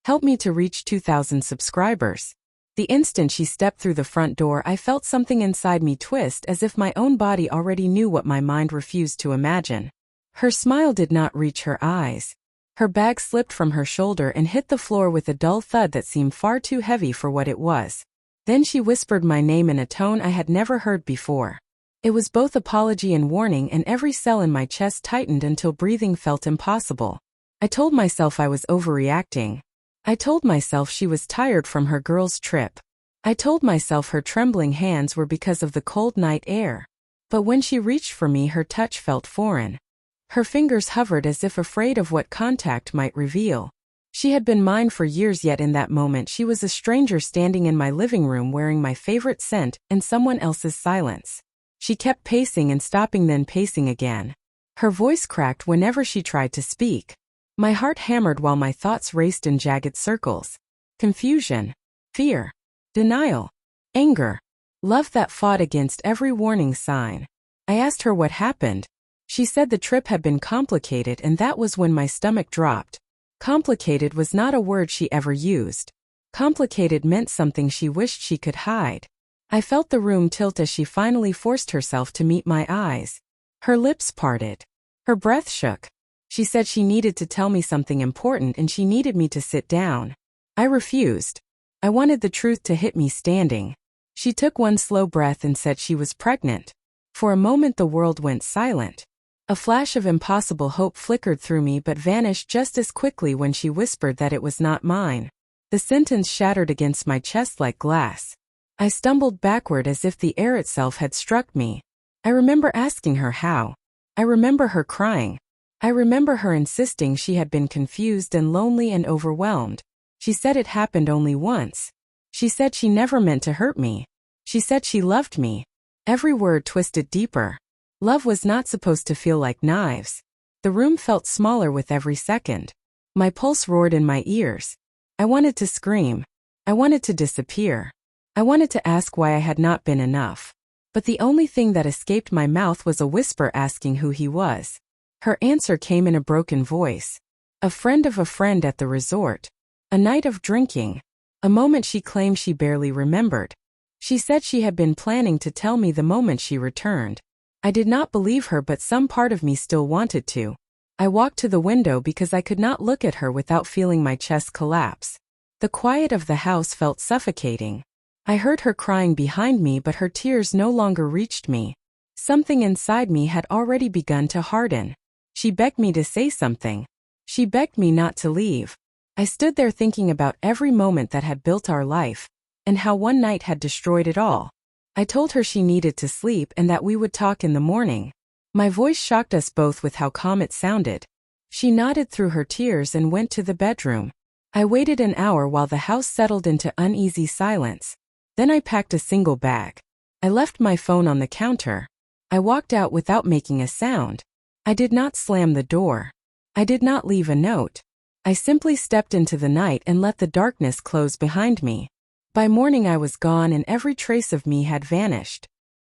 Help me to reach 2,000 subscribers. The instant she stepped through the front door, I felt something inside me twist as if my own body already knew what my mind refused to imagine. Her smile did not reach her eyes. Her bag slipped from her shoulder and hit the floor with a dull thud that seemed far too heavy for what it was. Then she whispered my name in a tone I had never heard before. It was both apology and warning, and every cell in my chest tightened until breathing felt impossible. I told myself I was overreacting. I told myself she was tired from her girls' trip. I told myself her trembling hands were because of the cold night air. But when she reached for me, her touch felt foreign. Her fingers hovered as if afraid of what contact might reveal. She had been mine for years, yet in that moment she was a stranger standing in my living room wearing my favorite scent and someone else's silence. She kept pacing and stopping, then pacing again. Her voice cracked whenever she tried to speak. My heart hammered while my thoughts raced in jagged circles. Confusion, fear, denial, anger, love that fought against every warning sign. I asked her what happened. She said the trip had been complicated, and that was when my stomach dropped. Complicated was not a word she ever used. Complicated meant something she wished she could hide. I felt the room tilt as she finally forced herself to meet my eyes. Her lips parted. Her breath shook. She said she needed to tell me something important and she needed me to sit down. I refused. I wanted the truth to hit me standing. She took one slow breath and said she was pregnant. For a moment the world went silent. A flash of impossible hope flickered through me but vanished just as quickly when she whispered that it was not mine. The sentence shattered against my chest like glass. I stumbled backward as if the air itself had struck me. I remember asking her how. I remember her crying. I remember her insisting she had been confused and lonely and overwhelmed. She said it happened only once. She said she never meant to hurt me. She said she loved me. Every word twisted deeper. Love was not supposed to feel like knives. The room felt smaller with every second. My pulse roared in my ears. I wanted to scream. I wanted to disappear. I wanted to ask why I had not been enough. But the only thing that escaped my mouth was a whisper asking who he was. Her answer came in a broken voice. A friend of a friend at the resort. A night of drinking. A moment she claimed she barely remembered. She said she had been planning to tell me the moment she returned. I did not believe her, but some part of me still wanted to. I walked to the window because I could not look at her without feeling my chest collapse. The quiet of the house felt suffocating. I heard her crying behind me, but her tears no longer reached me. Something inside me had already begun to harden. She begged me to say something. She begged me not to leave. I stood there thinking about every moment that had built our life, and how one night had destroyed it all. I told her she needed to sleep and that we would talk in the morning. My voice shocked us both with how calm it sounded. She nodded through her tears and went to the bedroom. I waited an hour while the house settled into uneasy silence. Then I packed a single bag. I left my phone on the counter. I walked out without making a sound. I did not slam the door. I did not leave a note. I simply stepped into the night and let the darkness close behind me. By morning I was gone and every trace of me had vanished.